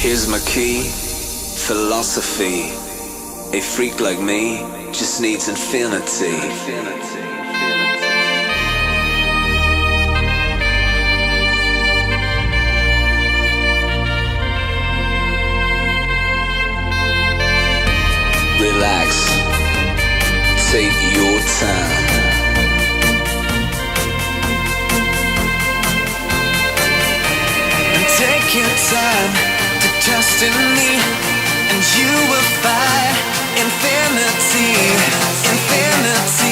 Here's my key, philosophy. A freak like me just needs infinity. Relax, take your time. Take your time to trust in me, and you will find infinity, infinity.